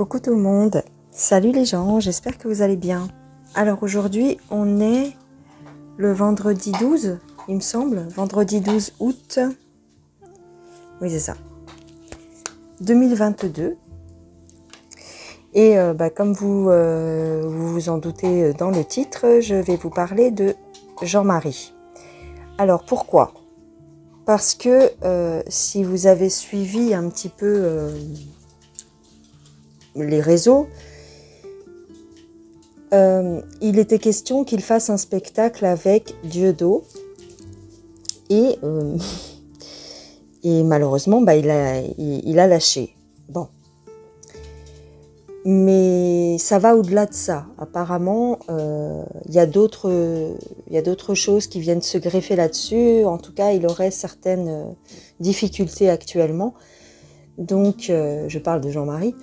Coucou tout le monde, salut les gens, j'espère que vous allez bien. Alors aujourd'hui on est le vendredi 12, il me semble, vendredi 12 août, oui c'est ça, 2022. Et comme vous vous en doutez dans le titre, je vais vous parler de Jean-Marie. Alors pourquoi ? Parce que si vous avez suivi un petit peu les réseaux, il était question qu'il fasse un spectacle avec Dieudo et malheureusement il a lâché. Bon, mais ça va au-delà de ça. Apparemment, il y a d'autres choses qui viennent se greffer là-dessus. En tout cas, il aurait certaines difficultés actuellement. Donc, je parle de Jean-Marie.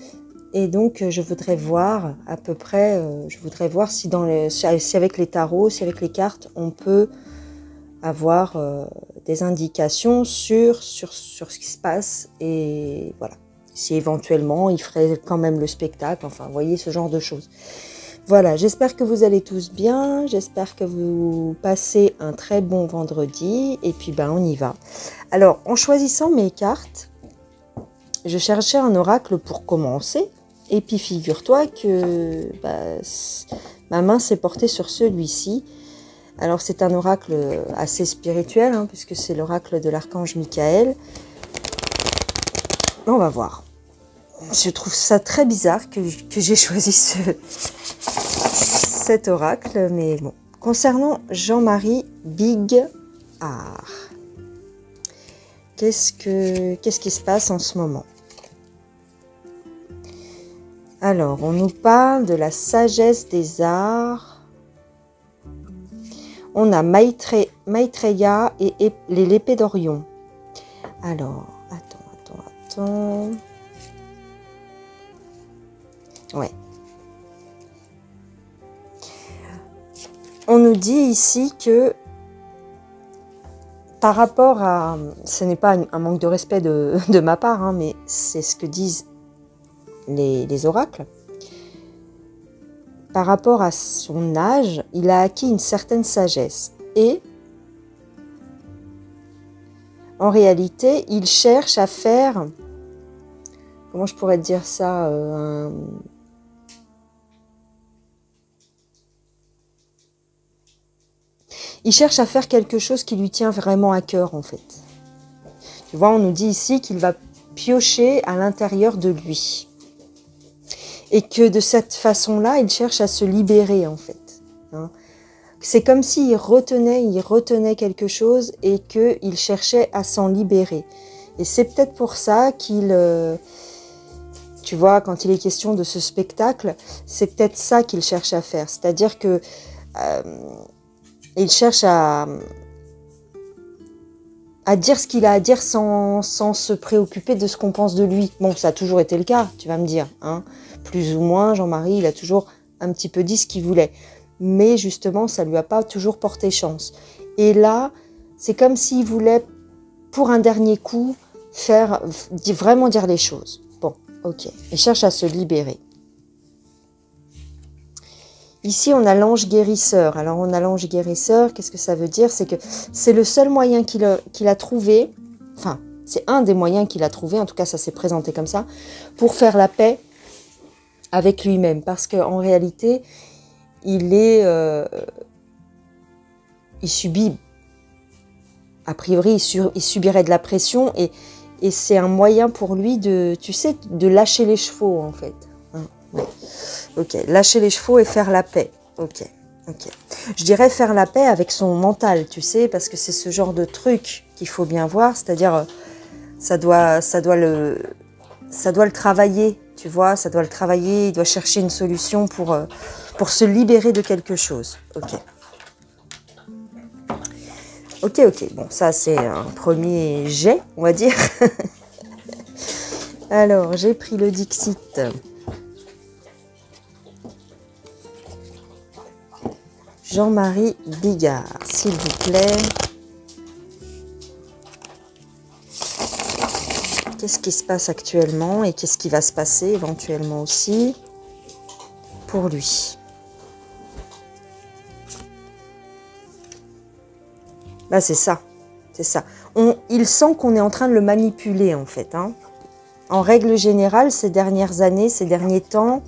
Et donc, je voudrais voir à peu près, si avec les tarots, si avec les cartes, on peut avoir des indications sur ce qui se passe. Et voilà. Si éventuellement, il ferait quand même le spectacle. Enfin, vous voyez, ce genre de choses. Voilà, j'espère que vous allez tous bien. J'espère que vous passez un très bon vendredi. Et puis, on y va. Alors, en choisissant mes cartes, je cherchais un oracle pour commencer. Et puis figure-toi que ma main s'est portée sur celui-ci. Alors c'est un oracle assez spirituel, puisque c'est l'oracle de l'archange Michael. On va voir. Je trouve ça très bizarre que j'ai choisi cet oracle. Mais bon. Concernant Jean-Marie Bigard, qu'est-ce qui se passe en ce moment ? Alors, on nous parle de la sagesse des arts. On a Maitreya et l'épée d'Orion. Alors, attends. Ouais. On nous dit ici que par rapport à... Ce n'est pas un manque de respect de ma part, mais c'est ce que disent les oracles. Par rapport à son âge, il a acquis une certaine sagesse. Et en réalité, il cherche à faire... Comment je pourrais dire ça Il cherche à faire quelque chose qui lui tient vraiment à cœur, en fait. Tu vois, on nous dit ici qu'il va piocher à l'intérieur de lui. Et que de cette façon-là, il cherche à se libérer, en fait. C'est comme s'il retenait quelque chose et qu'il cherchait à s'en libérer. Et c'est peut-être pour ça qu'il... tu vois, quand il est question de ce spectacle, c'est peut-être ça qu'il cherche à faire. C'est-à-dire que il cherche à dire ce qu'il a à dire sans se préoccuper de ce qu'on pense de lui. Bon, ça a toujours été le cas, tu vas me dire. Plus ou moins, Jean-Marie, il a toujours un petit peu dit ce qu'il voulait. Mais justement, ça ne lui a pas toujours porté chance. Et là, c'est comme s'il voulait, pour un dernier coup, vraiment dire les choses. Bon, ok. Il cherche à se libérer. Ici, on a l'ange guérisseur. Alors, on a l'ange guérisseur, qu'est-ce que ça veut dire ? C'est que c'est le seul moyen qu'il a trouvé, enfin, c'est un des moyens qu'il a trouvé, en tout cas, ça s'est présenté comme ça, pour faire la paix avec lui-même. Parce qu'en réalité, il subit, a priori, il subirait de la pression et c'est un moyen pour lui de lâcher les chevaux, en fait. Ouais. Ok, lâcher les chevaux et faire la paix. Ok. Je dirais faire la paix avec son mental, tu sais, parce que c'est ce genre de truc qu'il faut bien voir, c'est-à-dire ça doit le travailler, tu vois, ça doit le travailler, il doit chercher une solution pour se libérer de quelque chose. Ok, bon, ça c'est un premier jet, on va dire. Alors, j'ai pris le Dixit. Jean-Marie Bigard, s'il vous plaît. Qu'est-ce qui se passe actuellement et qu'est-ce qui va se passer éventuellement aussi pour lui? Là, c'est ça. C'est ça. Il sent qu'on est en train de le manipuler, en fait. Hein. En règle générale, ces dernières années, ces derniers temps,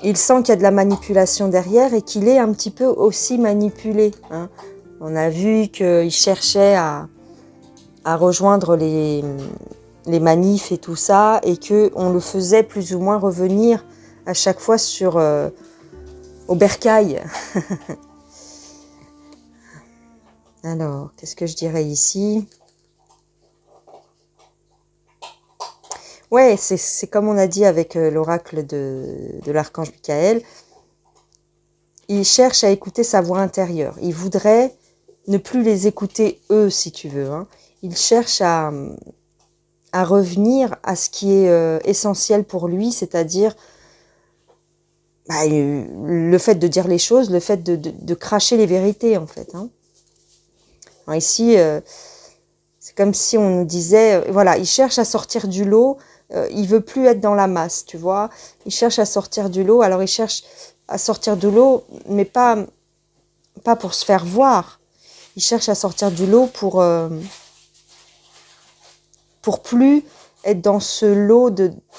il sent qu'il y a de la manipulation derrière et qu'il est un petit peu aussi manipulé. Hein. On a vu qu'il cherchait à rejoindre les manifs et tout ça, et qu'on le faisait plus ou moins revenir à chaque fois au bercail. Alors, qu'est-ce que je dirais ici? Ouais, c'est comme on a dit avec l'oracle de l'archange Michael. Il cherche à écouter sa voix intérieure. Il voudrait ne plus les écouter eux, si tu veux. Hein. Il cherche à revenir à ce qui est essentiel pour lui, c'est-à-dire le fait de dire les choses, le fait de cracher les vérités, en fait. Hein. Alors ici, c'est comme si on nous disait, voilà, il cherche à sortir du lot, il veut plus être dans la masse, tu vois. Il cherche à sortir du lot, alors il cherche à sortir du lot, mais pas pour se faire voir. Il cherche à sortir du lot pour plus être dans ce lot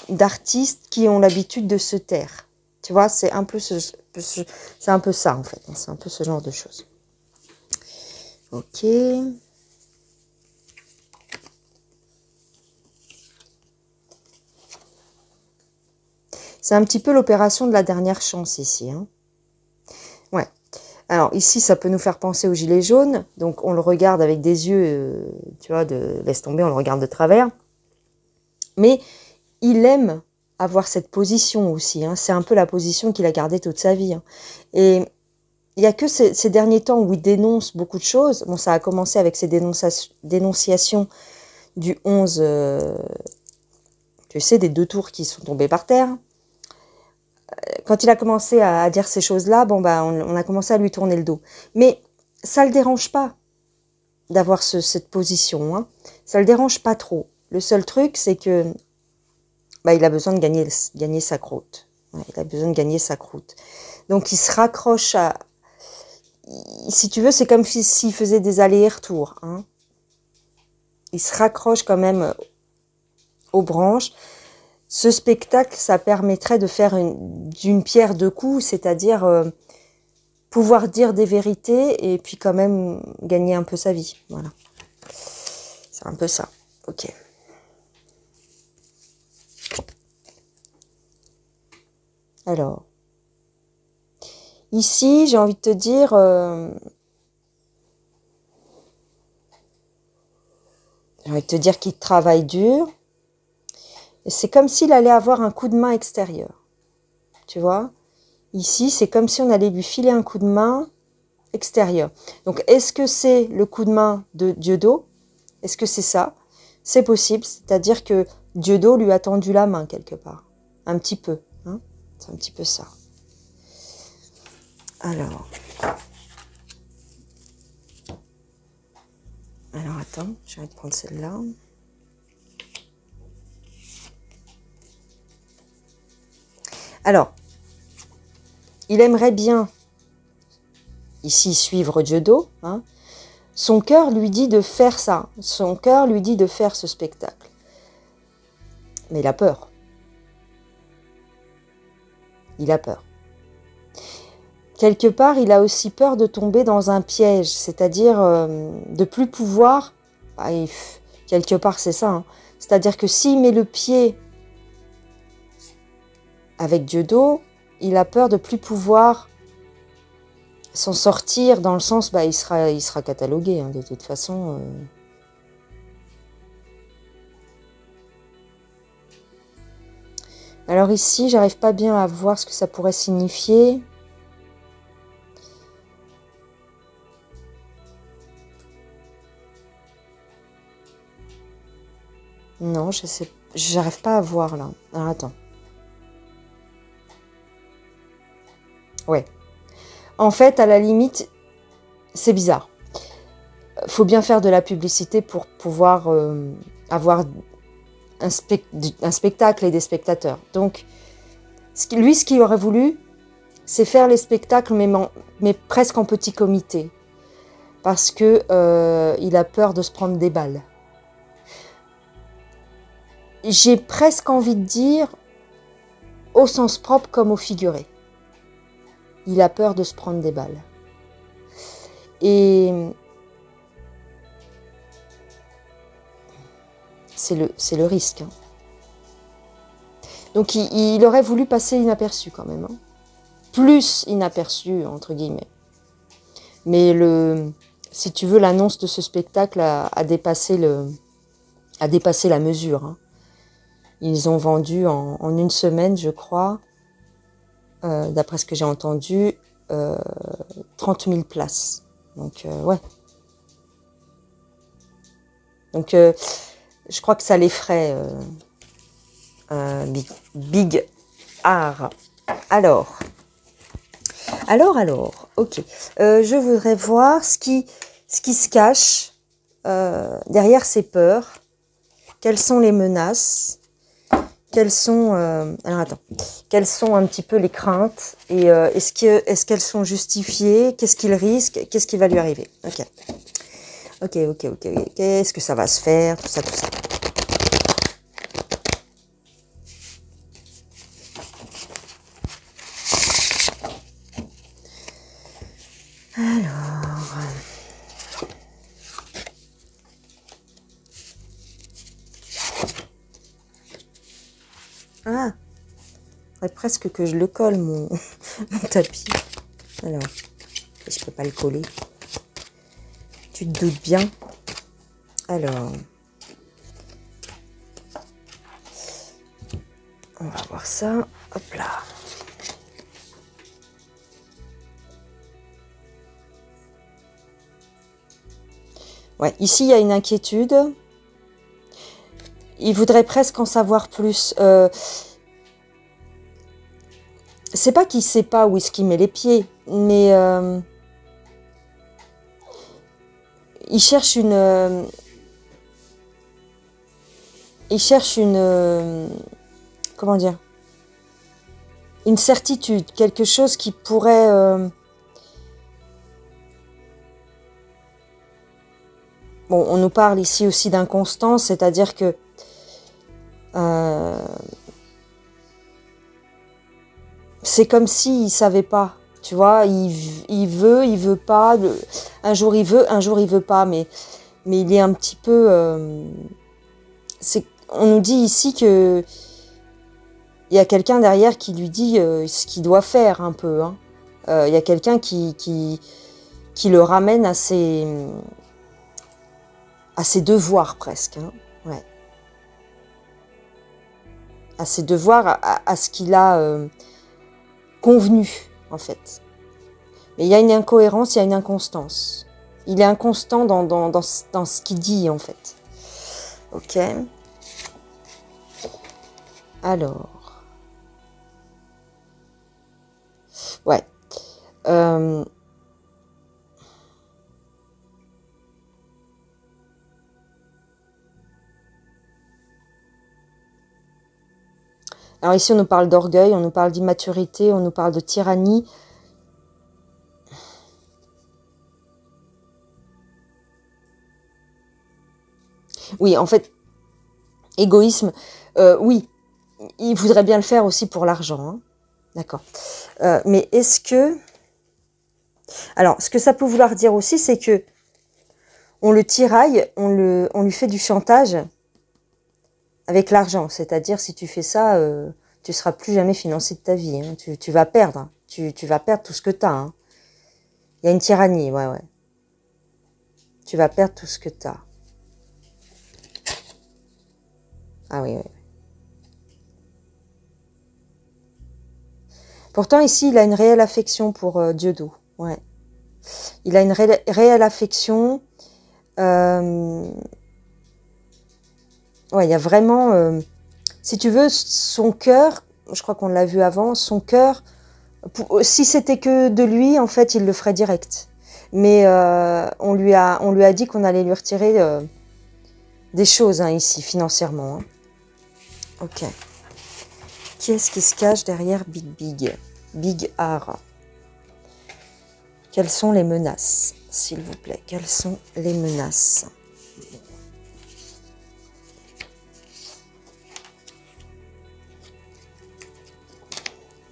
d'artistes qui ont l'habitude de se taire. Tu vois, c'est un peu c'est un peu ça, en fait. C'est un peu ce genre de choses. Ok. C'est un petit peu l'opération de la dernière chance ici. Hein. Ouais. Alors ici, ça peut nous faire penser au gilet jaune. Donc on le regarde avec des yeux, tu vois, laisse tomber, on le regarde de travers. Mais il aime avoir cette position aussi. Hein. C'est un peu la position qu'il a gardée toute sa vie. Hein. Et il n'y a que ces derniers temps où il dénonce beaucoup de choses. Bon, ça a commencé avec ses dénonciations du 11, tu sais, des 2 tours qui sont tombés par terre. Quand il a commencé à dire ces choses-là, bon, on a commencé à lui tourner le dos. Mais ça ne le dérange pas d'avoir cette position. Hein. Ça ne le dérange pas trop. Le seul truc, c'est que il a besoin de gagner sa croûte. Ouais, il a besoin de gagner sa croûte. Donc, il se raccroche à... Si tu veux, c'est comme s'il faisait des allers et retours. Hein. Il se raccroche quand même aux branches. Ce spectacle, ça permettrait de faire d'une pierre deux coups, c'est-à-dire pouvoir dire des vérités et puis quand même gagner un peu sa vie. Voilà. C'est un peu ça. Ok. Alors, ici, j'ai envie de te dire... j'ai envie de te dire qu'il travaille dur. Et c'est comme s'il allait avoir un coup de main extérieur. Tu vois? Ici, c'est comme si on allait lui filer un coup de main extérieur. Donc, est-ce que c'est le coup de main de Dieudo? Est-ce que c'est ça? C'est possible, c'est-à-dire que Dieudo lui a tendu la main quelque part. Un petit peu. Hein, c'est un petit peu ça. Alors, attends, je vais te prendre celle-là. Alors, il aimerait bien, ici, suivre Dieudo. Hein. Son cœur lui dit de faire ça. Son cœur lui dit de faire ce spectacle. Mais il a peur. Il a peur. Quelque part, il a aussi peur de tomber dans un piège, c'est-à-dire de plus pouvoir... quelque part, c'est ça. Hein. C'est-à-dire que s'il met le pied avec Dieudo, il a peur de plus pouvoir s'en sortir, dans le sens, il sera catalogué, hein, de toute façon. Alors ici, j'arrive pas bien à voir ce que ça pourrait signifier. Non, je sais, j'arrive pas à voir là. Alors attends. Ouais. En fait, à la limite, c'est bizarre. Faut bien faire de la publicité pour pouvoir avoir un spectacle et des spectateurs. Donc, lui, ce qu'il aurait voulu, c'est faire les spectacles, mais presque en petit comité. Parce que il a peur de se prendre des balles. J'ai presque envie de dire, au sens propre comme au figuré. Il a peur de se prendre des balles. Et c'est le risque. Hein. Donc il aurait voulu passer inaperçu quand même. Hein. Plus inaperçu, entre guillemets. Mais si tu veux, l'annonce de ce spectacle a dépassé la mesure. Hein. Ils ont vendu en une semaine, je crois, d'après ce que j'ai entendu, 30 000 places. Donc, ouais. Donc, je crois que ça l'effraie, Big Art. Alors, ok. Je voudrais voir ce qui se cache derrière ces peurs. Quelles sont les menaces? Quelles sont quelles sont un petit peu les craintes et est-ce qu'elles sont justifiées? Qu'est-ce qu'il risque? Qu'est-ce qui va lui arriver? Ok. Est-ce que ça va se faire? Tout ça. Alors. Ah, il faudrait presque que je le colle, mon tapis. Alors, je peux pas le coller. Tu te doutes bien. Alors, on va voir ça. Hop là. Ouais, ici, il y a une inquiétude. Il voudrait presque en savoir plus. C'est pas qu'il sait pas où est-ce qu'il met les pieds, mais il cherche une... comment dire? Une certitude, quelque chose qui pourrait... Bon, on nous parle ici aussi d'inconstance, c'est-à-dire que c'est comme s'il ne savait pas, tu vois, il veut pas, un jour il veut pas, mais il est un petit peu... on nous dit ici que il y a quelqu'un derrière qui lui dit ce qu'il doit faire un peu. Hein. Il y a quelqu'un qui le ramène à ses devoirs presque. Hein. Ouais. À ses devoirs, à ce qu'il a convenu, en fait. Mais il y a une incohérence, il y a une inconstance. Il est inconstant dans ce qu'il dit, en fait. Ok. Alors. Ouais. Alors ici, on nous parle d'orgueil, on nous parle d'immaturité, on nous parle de tyrannie. Oui, en fait, égoïsme, oui, il voudrait bien le faire aussi pour l'argent. Hein. D'accord. Mais est-ce que... Alors, ce que ça peut vouloir dire aussi, c'est que on le tiraille, on lui fait du chantage avec l'argent. C'est-à-dire, si tu fais ça, tu ne seras plus jamais financier de ta vie. Hein. Tu vas perdre. Tu vas perdre tout ce que tu as. Hein. Il y a une tyrannie, ouais. Tu vas perdre tout ce que tu as. Ah oui. Pourtant, ici, il a une réelle affection pour Dieudo. Ouais. Il a une réelle affection. Ouais, il y a vraiment... si tu veux, son cœur, je crois qu'on l'a vu avant, son cœur, si c'était que de lui, en fait, il le ferait direct. Mais on lui a dit qu'on allait lui retirer des choses hein, ici, financièrement. Hein. Ok. Qui est-ce qui se cache derrière Big Big? Big R. Quelles sont les menaces, s'il vous plaît? Quelles sont les menaces?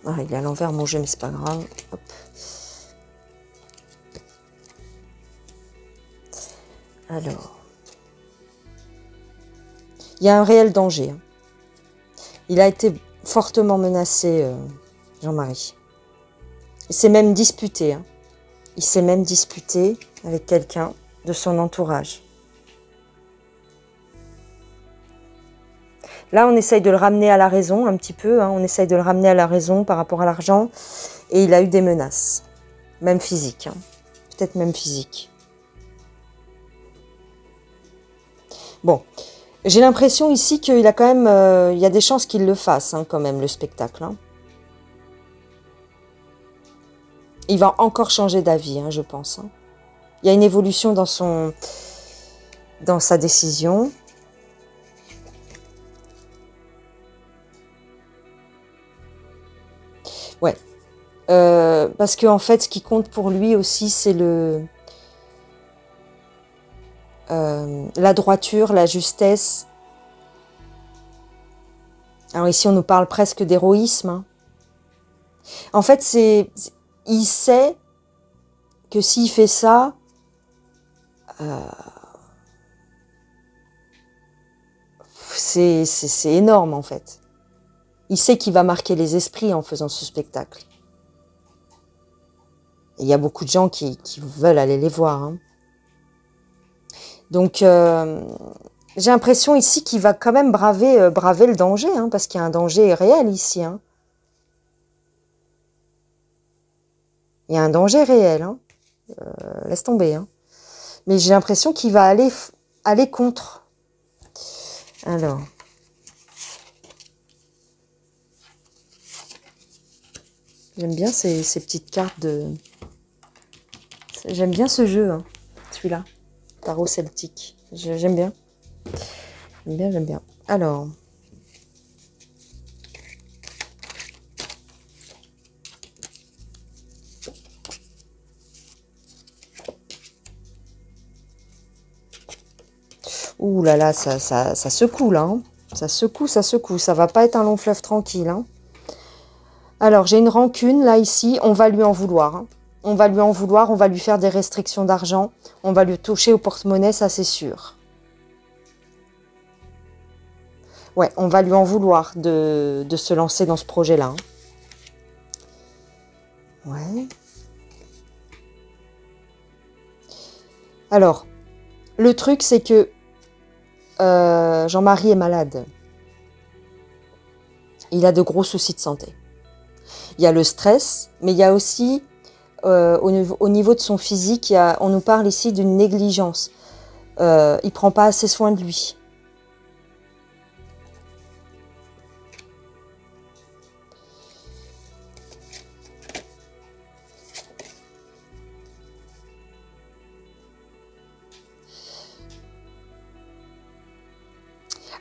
Ah, il est à l'envers mon jeu, mais c'est pas grave. Hop. Alors. Il y a un réel danger. Hein. Il a été fortement menacé, Jean-Marie. Il s'est même disputé. Hein. Il s'est même disputé avec quelqu'un de son entourage. Là, on essaye de le ramener à la raison un petit peu. Hein. On essaye de le ramener à la raison par rapport à l'argent. Et il a eu des menaces. Même physiques. Hein. Peut-être même physiques. Bon. J'ai l'impression ici qu'il a quand même... il y a des chances qu'il le fasse, hein, quand même, le spectacle. Hein. Il va encore changer d'avis, hein, je pense. Hein. Il y a une évolution dans sa décision. Ouais. Parce qu'en fait, ce qui compte pour lui aussi, c'est la droiture, la justesse. Alors ici, on nous parle presque d'héroïsme. Hein. En fait, il sait que s'il fait ça, c'est énorme en fait. Il sait qu'il va marquer les esprits en faisant ce spectacle. Et il y a beaucoup de gens qui veulent aller les voir. Hein. Donc, j'ai l'impression ici qu'il va quand même braver le danger, hein, parce qu'il y a un danger réel ici. Hein. Il y a un danger réel. Hein. Laisse tomber. Hein. Mais j'ai l'impression qu'il va aller contre. Alors. J'aime bien ces petites cartes de... J'aime bien ce jeu, hein, celui-là. Tarot celtique. J'aime bien. J'aime bien. Alors... Ouh là là, ça secoue là. Hein. Ça secoue. Ça va pas être un long fleuve tranquille. Hein. Alors, j'ai une rancune là, ici. On va lui en vouloir. Hein. On va lui en vouloir. On va lui faire des restrictions d'argent. On va lui toucher au porte-monnaie, ça c'est sûr. Ouais, on va lui en vouloir de se lancer dans ce projet-là. Hein. Ouais. Alors, le truc, c'est que Jean-Marie est malade. Il a de gros soucis de santé. Il y a le stress, mais il y a aussi, au niveau de son physique, on nous parle ici d'une négligence. Il ne prend pas assez soin de lui.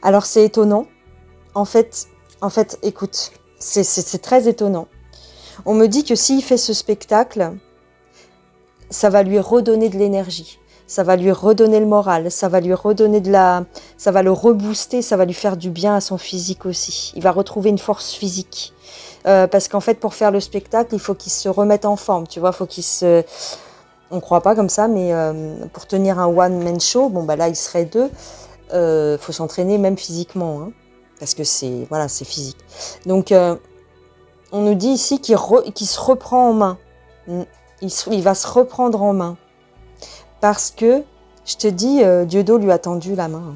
Alors c'est étonnant. En fait, écoute, c'est très étonnant. On me dit que s'il fait ce spectacle, ça va lui redonner de l'énergie. Ça va lui redonner le moral, ça va lui redonner ça va le rebooster, ça va lui faire du bien à son physique aussi. Il va retrouver une force physique. Parce qu'en fait, pour faire le spectacle, il faut qu'il se remette en forme, tu vois, faut qu'il se... On croit pas comme ça, mais pour tenir un one-man show, bon bah là, il serait deux, faut s'entraîner même physiquement, hein, parce que c'est physique. Donc, on nous dit ici qu'il se reprend en main. Il va se reprendre en main. Parce que, je te dis, Dieudo lui a tendu la main.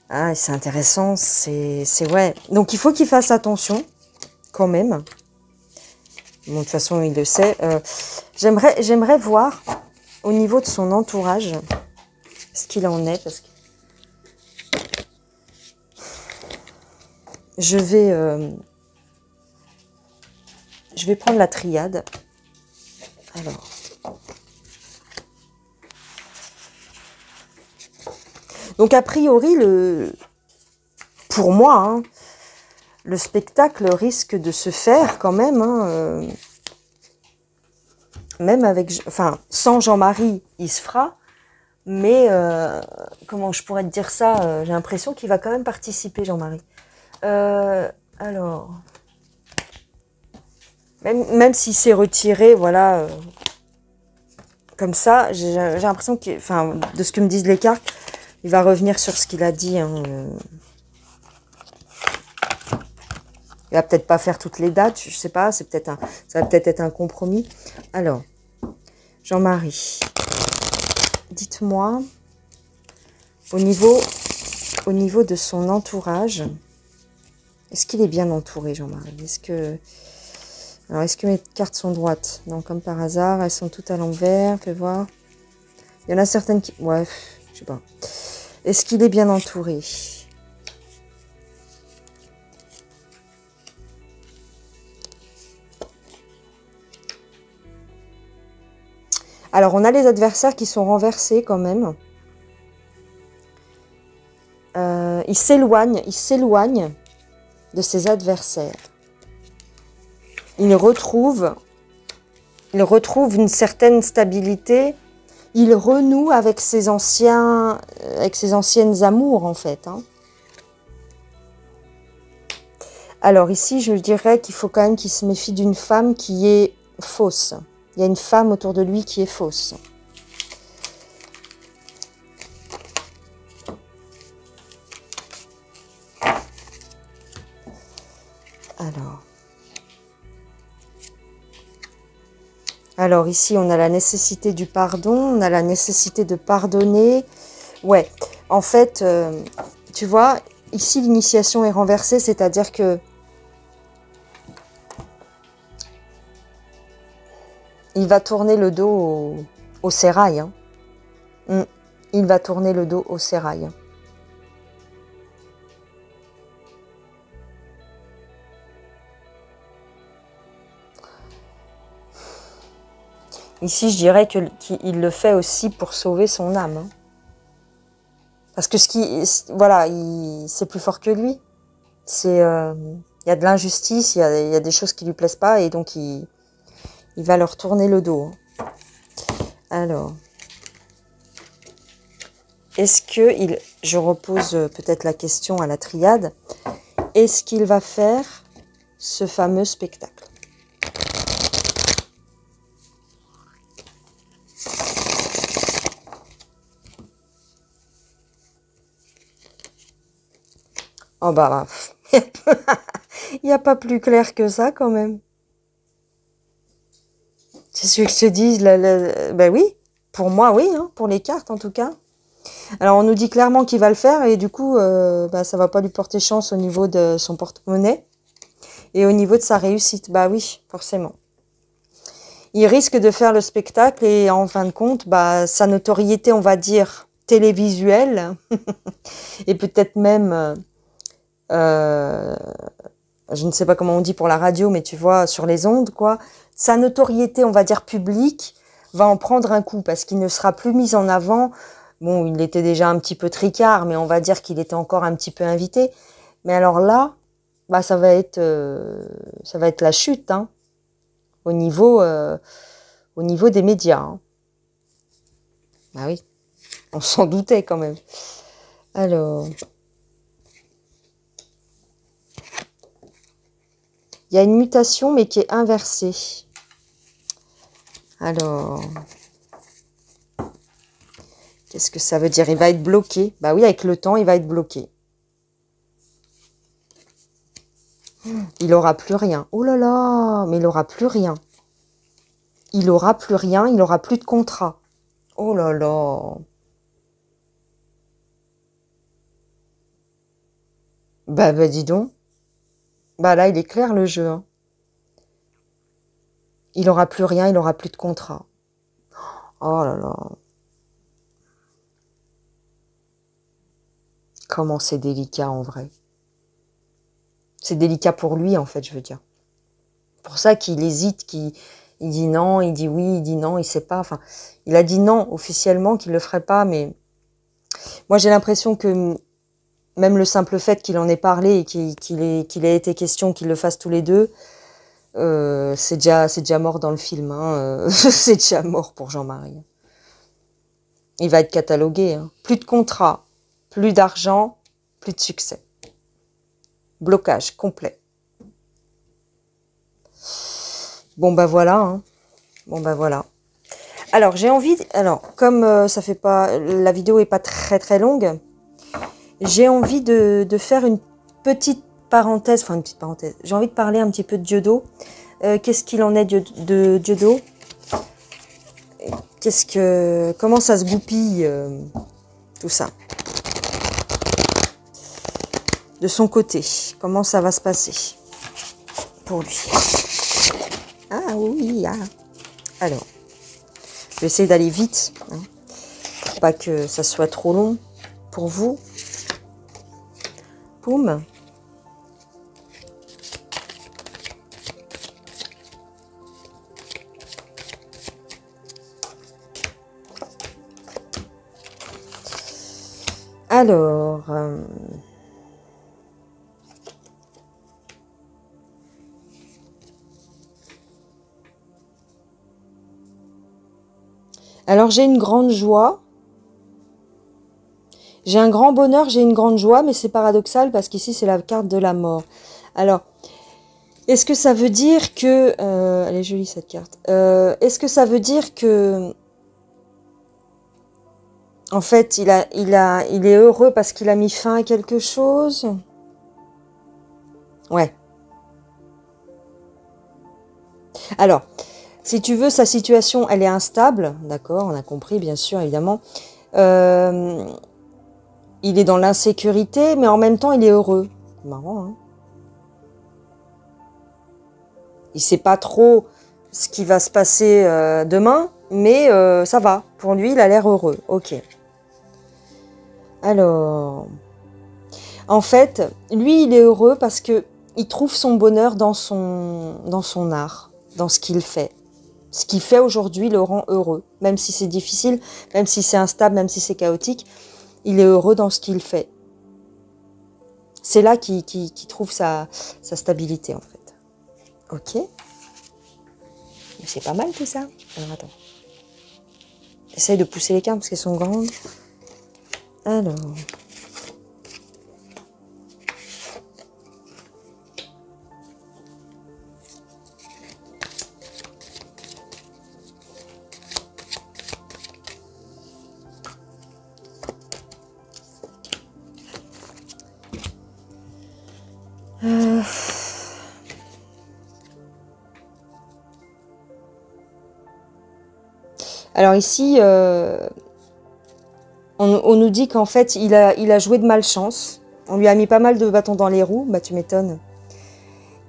Ah, c'est intéressant, c'est ouais. Donc, il faut qu'il fasse attention, quand même. Bon, de toute façon, il le sait. J'aimerais voir, au niveau de son entourage, ce qu'il en est, parce que je vais prendre la triade. Alors, Donc a priori, pour moi, hein, le spectacle risque de se faire quand même, hein, même avec, enfin, sans Jean-Marie, il se fera, mais comment je pourrais te dire ça, j'ai l'impression qu'il va quand même participer, Jean-Marie. Alors, même s'il s'est retiré, voilà, comme ça, j'ai l'impression que, enfin, de ce que me disent les cartes, il va revenir sur ce qu'il a dit. Hein, il va peut-être pas faire toutes les dates, je sais pas, c'est peut-être ça va peut-être être un compromis. Alors, Jean-Marie, dites-moi, au niveau de son entourage, est-ce qu'il est bien entouré, Jean-Marie? Est-ce que mes cartes sont droites? Non, comme par hasard, elles sont toutes à l'envers, fais voir. Il y en a certaines qui... Ouais, je sais pas. Est-ce qu'il est bien entouré? Alors, on a les adversaires qui sont renversés quand même. Il s'éloigne de ses adversaires. Il retrouve une certaine stabilité. Il renoue avec ses anciennes amours, en fait. Hein. Alors ici, je dirais qu'il faut quand même qu'il se méfie d'une femme qui est fausse. Il y a une femme autour de lui qui est fausse. Alors ici, on a la nécessité du pardon, on a la nécessité de pardonner. Ouais, en fait, tu vois, ici, l'initiation est renversée, c'est-à-dire que il va tourner le dos au sérail. Hein. Il va tourner le dos au sérail. Ici, je dirais qu'il le fait aussi pour sauver son âme. Hein. Parce que voilà, c'est plus fort que lui. Il y a de l'injustice, il y a des choses qui lui plaisent pas, et donc il va leur tourner le dos. Hein. Alors, est-ce que je repose peut-être la question à la triade, est-ce qu'il va faire ce fameux spectacle? Oh bah, il n'y a pas plus clair que ça quand même. C'est celui qui se disent, ben oui, pour moi oui, hein, pour les cartes en tout cas. Alors on nous dit clairement qu'il va le faire et du coup, ça va pas lui porter chance au niveau de son porte-monnaie et au niveau de sa réussite. Bah oui, forcément. Il risque de faire le spectacle et en fin de compte, sa notoriété, on va dire, télévisuelle et peut-être même... je ne sais pas comment on dit pour la radio, mais tu vois, sur les ondes, quoi. Sa notoriété, on va dire, publique, va en prendre un coup parce qu'il ne sera plus mis en avant. Bon, il était déjà un petit peu tricard, mais on va dire qu'il était encore un petit peu invité. Mais alors là, ça va être la chute, hein, au niveau des médias. Hein. Ah oui, on s'en doutait quand même. Alors... Il y a une mutation, mais qui est inversée. Alors, qu'est-ce que ça veut dire? Il va être bloqué. Bah oui, avec le temps, il va être bloqué. Il n'aura plus rien. Oh là là, mais il n'aura plus rien. Il n'aura plus rien, il n'aura plus de contrat. Oh là là. Bah dis donc. Bah là, il est clair le jeu. Hein. Il n'aura plus rien, il n'aura plus de contrat. Oh là là. Comment c'est délicat en vrai. C'est délicat pour lui en fait, je veux dire. Pour ça qu'il hésite, il dit non, il dit oui, il dit non, il sait pas. Enfin, il a dit non officiellement qu'il le ferait pas, mais Moi, j'ai l'impression que même le simple fait qu'il en ait parlé et qu'il ait été question qu'ils le fassent tous les deux, c'est déjà mort dans le film. Hein. C'est déjà mort pour Jean-Marie. Il va être catalogué. Hein. Plus de contrat, plus d'argent, plus de succès. Blocage complet. Bon bah voilà. Hein. Bon bah voilà. Alors j'ai envie. Alors comme ça fait pas, la vidéo est pas très longue, j'ai envie de faire une petite parenthèse. Enfin une petite parenthèse. J'ai envie de parler un petit peu de Dieudo. Qu'est-ce qu'il en est de Dieudo? Comment ça se goupille tout ça de son côté? Comment ça va se passer pour lui? Ah oui, ah. Alors, je vais essayer d'aller vite, hein, pour pas que ça soit trop long pour vous. Boum. Alors, j'ai une grande joie, j'ai un grand bonheur, j'ai une grande joie, mais c'est paradoxal parce qu'ici c'est la carte de la mort. Alors, est-ce que ça veut dire que... elle est jolie cette carte. Est-ce que ça veut dire que... En fait, il est heureux parce qu'il a mis fin à quelque chose? Ouais. Alors, si tu veux, sa situation, elle est instable. D'accord, on a compris, bien sûr, évidemment. Il est dans l'insécurité, mais en même temps, il est heureux. C'est marrant, hein? Il ne sait pas trop ce qui va se passer demain, mais ça va. Pour lui, il a l'air heureux. Ok. Alors, en fait, lui, il est heureux parce que il trouve son bonheur dans son art, dans ce qu'il fait. Ce qu'il fait aujourd'hui le rend heureux, même si c'est difficile, même si c'est instable, même si c'est chaotique. Il est heureux dans ce qu'il fait. C'est là qu'il trouve sa stabilité, en fait. Ok. C'est pas mal tout ça. Alors, attends. J'essaye de pousser les cartes parce qu'elles sont grandes. Alors... Alors ici, on nous dit qu'en fait, il a joué de malchance. On lui a mis pas mal de bâtons dans les roues. Bah, tu m'étonnes.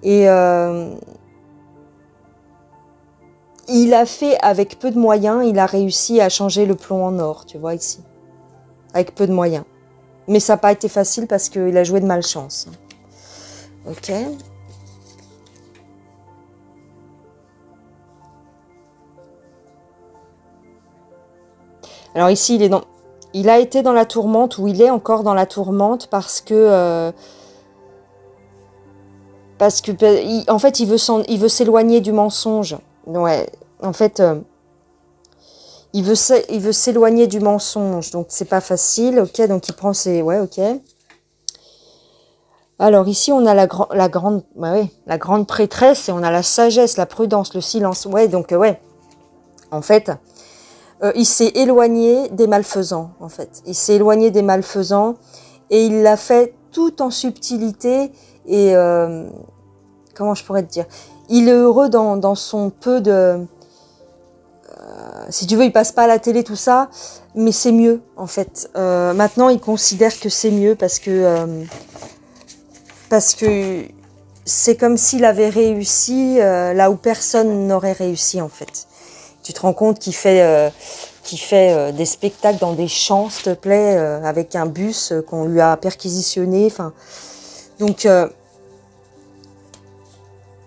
Et il a fait avec peu de moyens, il a réussi à changer le plomb en or, tu vois, ici. Avec peu de moyens. Mais ça n'a pas été facile parce qu'il a joué de malchance. Ok. Alors ici, il a été dans la tourmente, ou il est encore dans la tourmente parce que en fait, il veut s'éloigner du mensonge. Ouais, en fait, il veut s'éloigner du mensonge, donc c'est pas facile. Ok, donc il prend ses... Ouais, ok. Alors ici, on a la grande prêtresse et on a la sagesse, la prudence, le silence. Ouais, donc ouais. En fait, il s'est éloigné des malfaisants, en fait. Il s'est éloigné des malfaisants et il l'a fait tout en subtilité et... comment je pourrais te dire? Il est heureux dans son peu de... si tu veux, il passe pas à la télé, tout ça, mais c'est mieux, en fait. Maintenant, il considère que c'est mieux parce que c'est comme s'il avait réussi là où personne n'aurait réussi, en fait. Tu te rends compte qu'il fait des spectacles dans des champs, s'il te plaît, avec un bus qu'on lui a perquisitionné. Enfin, donc,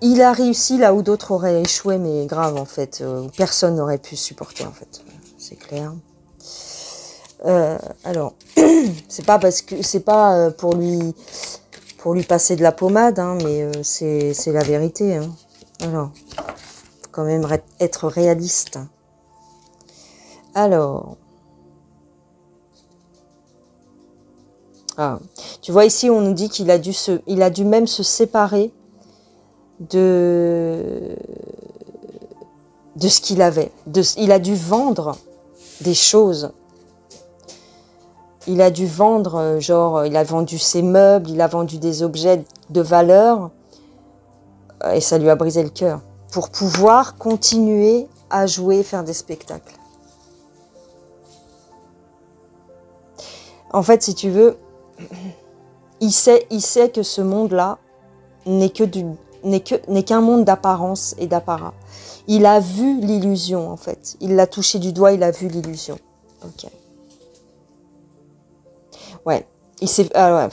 il a réussi là où d'autres auraient échoué, mais grave, en fait. Où personne n'aurait pu supporter, en fait. C'est clair. Alors, c'est pas parce que c'est pas pour lui passer de la pommade, hein, mais c'est la vérité. Hein. Alors, faut quand même être réaliste. Alors, tu vois ici, on nous dit qu'il a dû même se séparer de ce qu'il avait. Il a dû vendre des choses. Il a dû vendre, genre, il a vendu ses meubles, il a vendu des objets de valeur, et ça lui a brisé le cœur, pour pouvoir continuer à jouer, faire des spectacles. En fait, si tu veux, il sait que ce monde-là n'est qu'un monde d'apparence et d'apparat. Il a vu l'illusion, en fait. Il l'a touché du doigt, il a vu l'illusion. Ok. Ouais. Il s'est... ouais.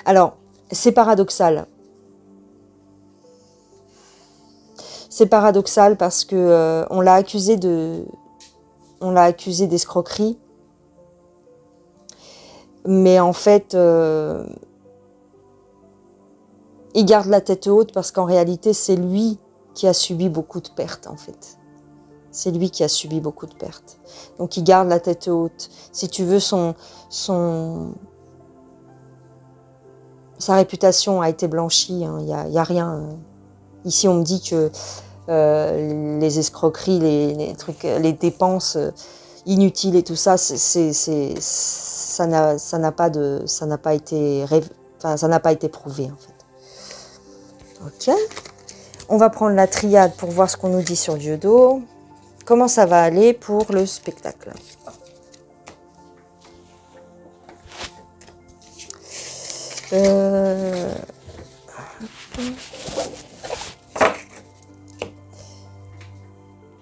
Alors, c'est paradoxal. C'est paradoxal parce que on l'a accusé d'escroquerie. Mais en fait, il garde la tête haute parce qu'en réalité, c'est lui qui a subi beaucoup de pertes, en fait. C'est lui qui a subi beaucoup de pertes. Donc, il garde la tête haute. Si tu veux, sa réputation a été blanchie. Hein. Il y a rien. Ici, on me dit que les escroqueries, les trucs, les dépenses inutiles et tout ça, ça n'a pas été prouvé, en fait. Ok. On va prendre la triade pour voir ce qu'on nous dit sur Dieudo. Comment ça va aller pour le spectacle?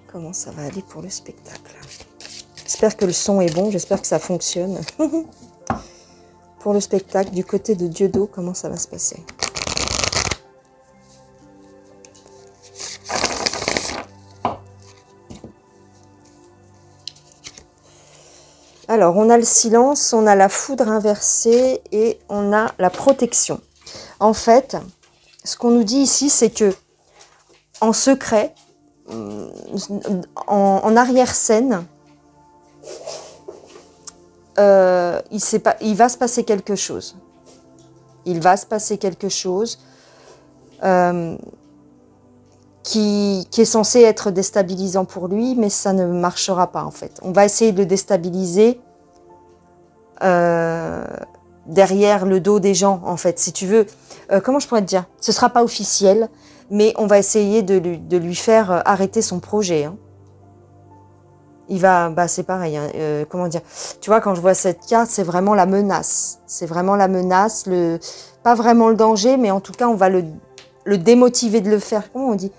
Comment ça va aller pour le spectacle? J'espère que le son est bon, j'espère que ça fonctionne. Pour le spectacle, du côté de Dieudo, comment ça va se passer? Alors, on a le silence, on a la foudre inversée et on a la protection. En fait, ce qu'on nous dit ici, c'est que en secret, en arrière-scène, il va se passer quelque chose. Il va se passer quelque chose qui est censé être déstabilisant pour lui, mais ça ne marchera pas en fait. On va essayer de le déstabiliser derrière le dos des gens en fait, si tu veux. Comment je pourrais te dire? Ce sera pas officiel, mais on va essayer de lui faire arrêter son projet. Hein. Il va, c'est pareil. Hein, comment dire? Tu vois, quand je vois cette carte, c'est vraiment la menace. C'est vraiment la menace, pas vraiment le danger, mais en tout cas, on va le démotiver de le faire. Comment on dit?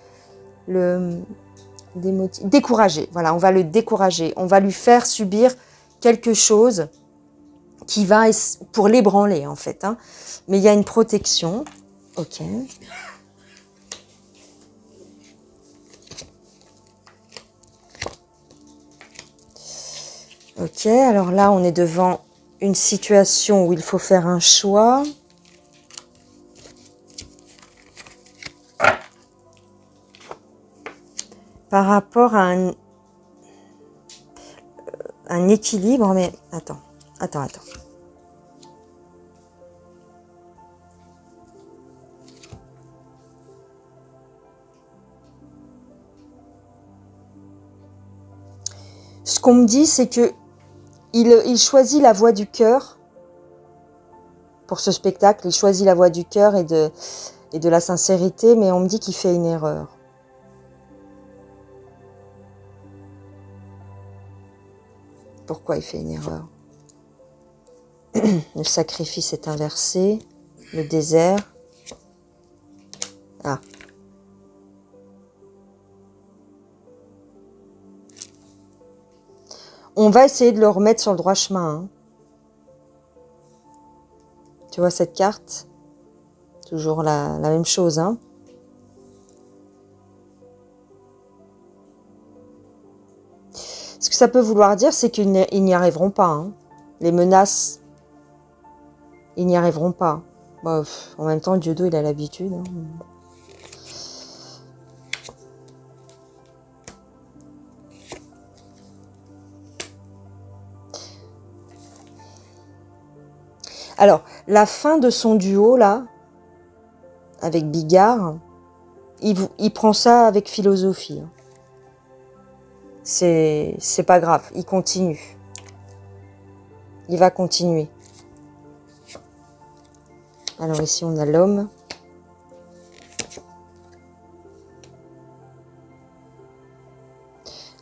Décourager. Voilà, on va le décourager. On va lui faire subir quelque chose qui va pour l'ébranler en fait. Hein. Mais il y a une protection. Ok. Ok, alors là, on est devant une situation où il faut faire un choix. Par rapport à un équilibre, mais attends. Ce qu'on me dit, c'est que il choisit la voie du cœur pour ce spectacle. Il choisit la voie du cœur et de la sincérité, mais on me dit qu'il fait une erreur. Pourquoi il fait une erreur? Le sacrifice est inversé. Le désert. Ah. On va essayer de le remettre sur le droit chemin. Hein. Tu vois cette carte? Toujours la même chose. Hein. Ce que ça peut vouloir dire, c'est qu'ils n'y arriveront pas. Hein. Les menaces, ils n'y arriveront pas. Bah, en même temps, Dieudo, il a l'habitude. Hein. Alors, la fin de son duo, là, avec Bigard, il prend ça avec philosophie. Hein. C'est pas grave, il continue. Il va continuer. Alors ici, on a l'homme.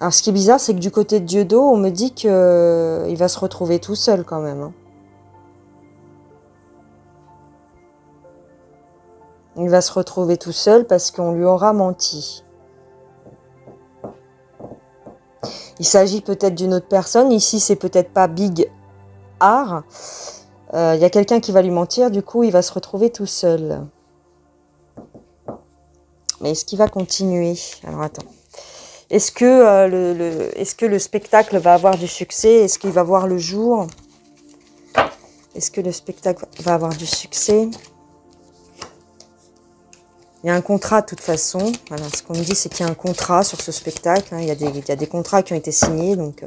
Alors, ce qui est bizarre, c'est que du côté de Dieudo, on me dit qu'il va se retrouver tout seul quand même. Hein. Il va se retrouver tout seul parce qu'on lui aura menti. Il s'agit peut-être d'une autre personne. Ici, c'est peut-être pas Big R. Il y a quelqu'un qui va lui mentir. Du coup, il va se retrouver tout seul. Mais est-ce qu'il va continuer? Alors, attends. Est-ce que le spectacle va avoir du succès? Est-ce qu'il va voir le jour? Est-ce que le spectacle va avoir du succès? Il y a un contrat de toute façon. Voilà, ce qu'on me dit, c'est qu'il y a un contrat sur ce spectacle. Hein. Il y a des contrats qui ont été signés. Donc,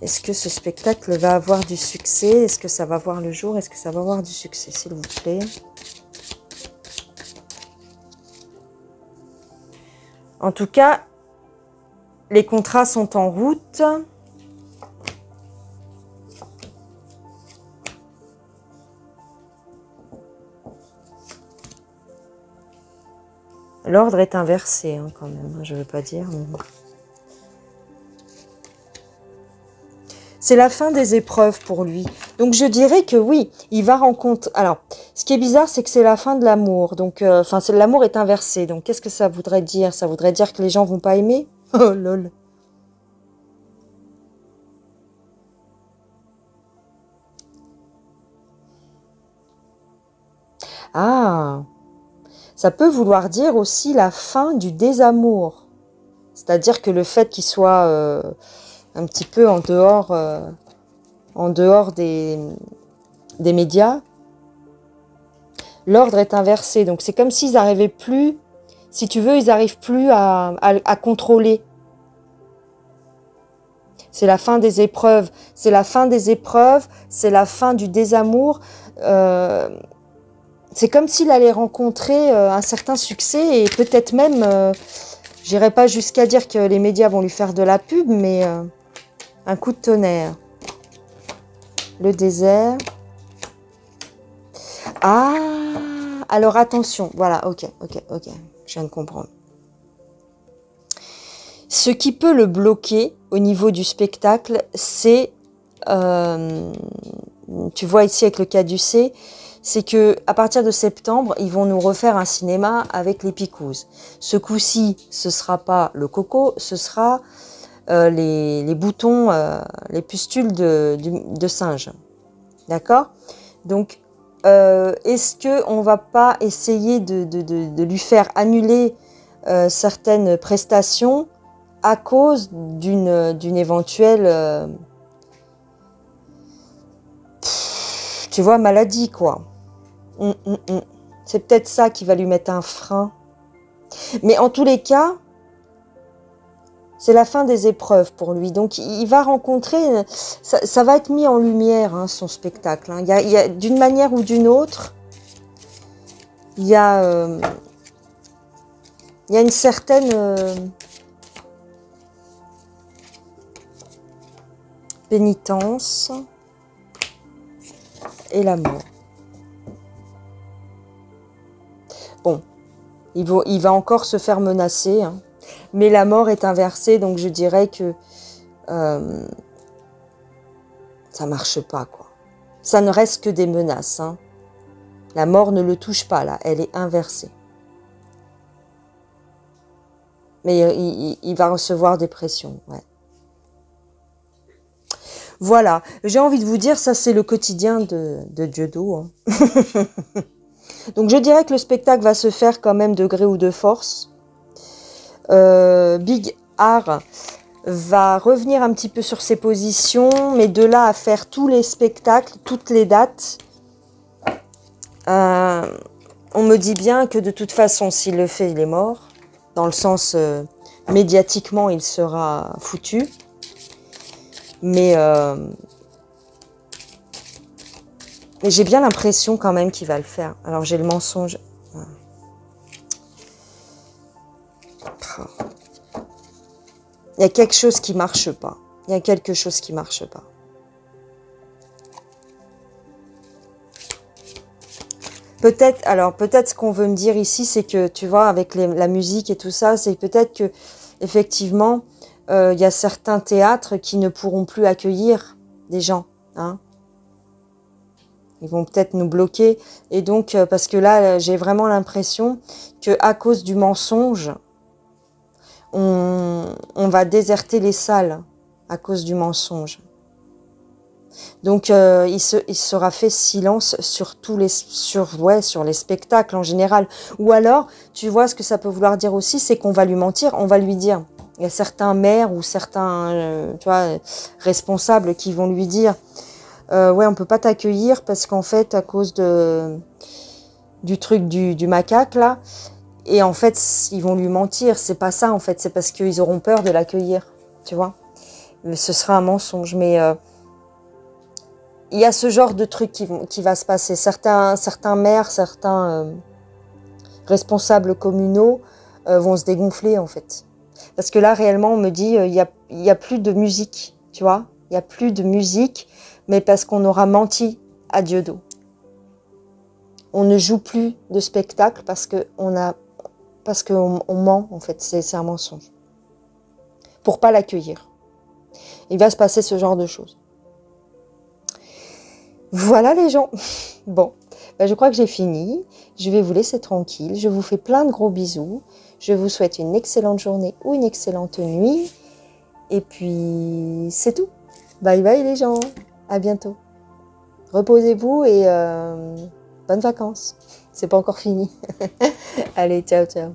est-ce que ce spectacle va avoir du succès? Est-ce que ça va voir le jour? Est-ce que ça va avoir du succès, s'il vous plaît? En tout cas, les contrats sont en route. L'ordre est inversé, hein, quand même, je ne veux pas dire. Mais... c'est la fin des épreuves pour lui. Donc, je dirais que oui, il va rencontrer... Alors, ce qui est bizarre, c'est que c'est la fin de l'amour. Donc, l'amour est inversé. Donc, qu'est-ce que ça voudrait dire? Ça voudrait dire que les gens vont pas aimer? Oh, lol. Ah, ça peut vouloir dire aussi la fin du désamour. C'est-à-dire que le fait qu'il soit un petit peu en dehors des médias, l'ordre est inversé. Donc c'est comme s'ils n'arrivaient plus, si tu veux, ils n'arrivent plus à contrôler. C'est la fin des épreuves. C'est la fin des épreuves, c'est la fin du désamour. C'est comme s'il allait rencontrer un certain succès et peut-être même, j'irai pas jusqu'à dire que les médias vont lui faire de la pub, mais un coup de tonnerre. Le désert. Ah, alors attention, voilà, ok, je viens de comprendre. Ce qui peut le bloquer au niveau du spectacle, c'est, tu vois ici avec le caducée, c'est que à partir de septembre, ils vont nous refaire un cinéma avec les Picouses. Ce coup-ci, ce sera pas le coco, ce sera les boutons, les pustules de singe. D'accord? Donc, est-ce qu'on va pas essayer de lui faire annuler certaines prestations à cause d'une éventuelle, tu vois, maladie, quoi. C'est peut-être ça qui va lui mettre un frein. Mais en tous les cas, c'est la fin des épreuves pour lui. Donc, il va rencontrer... Ça va être mis en lumière, hein, son spectacle. Hein. Il y a d'une manière ou d'une autre, il y a une certaine pénitence et la mort. Bon, il va encore se faire menacer, hein. Mais la mort est inversée, donc je dirais que ça marche pas, quoi. Ça ne reste que des menaces, hein. La mort ne le touche pas, là, elle est inversée. Mais il va recevoir des pressions, ouais. Voilà, j'ai envie de vous dire, ça c'est le quotidien de Dieudo, hein. Donc je dirais que le spectacle va se faire quand même de gré ou de force. Big R va revenir un petit peu sur ses positions, mais de là à faire tous les spectacles, toutes les dates, on me dit bien que de toute façon, s'il le fait, il est mort. Dans le sens, médiatiquement, il sera foutu. Mais j'ai bien l'impression quand même qu'il va le faire. Alors j'ai le mensonge. Il y a quelque chose qui marche pas. Il y a quelque chose qui marche pas. Peut-être ce qu'on veut me dire ici, c'est que, tu vois, avec la musique et tout ça, c'est peut-être que, effectivement, il y a certains théâtres qui ne pourront plus accueillir des gens, hein. Ils vont peut-être nous bloquer. Et donc, parce que là, j'ai vraiment l'impression qu'à cause du mensonge, on va déserter les salles à cause du mensonge. Donc, il sera fait silence sur sur les spectacles en général. Ou alors, tu vois, ce que ça peut vouloir dire aussi, c'est qu'on va lui mentir, on va lui dire. Il y a certains maires ou certains tu vois, responsables qui vont lui dire ouais, on peut pas t'accueillir parce qu'en fait, à cause du truc du macaque, là, et en fait, ils vont lui mentir. C'est pas ça, en fait. C'est parce qu'ils auront peur de l'accueillir, tu vois. Mais ce sera un mensonge. Mais il y a ce genre de truc qui va se passer. Certains maires, certains responsables communaux vont se dégonfler, en fait. Parce que là, réellement, on me dit, il y a plus de musique, tu vois. Il n'y a plus de musique, mais parce qu'on aura menti à Dieudo. On ne joue plus de spectacle parce qu'on ment, en fait. C'est un mensonge. Pour pas l'accueillir. Il va se passer ce genre de choses. Voilà les gens. Bon, ben, je crois que j'ai fini. Je vais vous laisser tranquille. Je vous fais plein de gros bisous. Je vous souhaite une excellente journée ou une excellente nuit. Et puis, c'est tout. Bye bye les gens. À bientôt. Reposez-vous et bonnes vacances. C'est pas encore fini. Allez, ciao, ciao.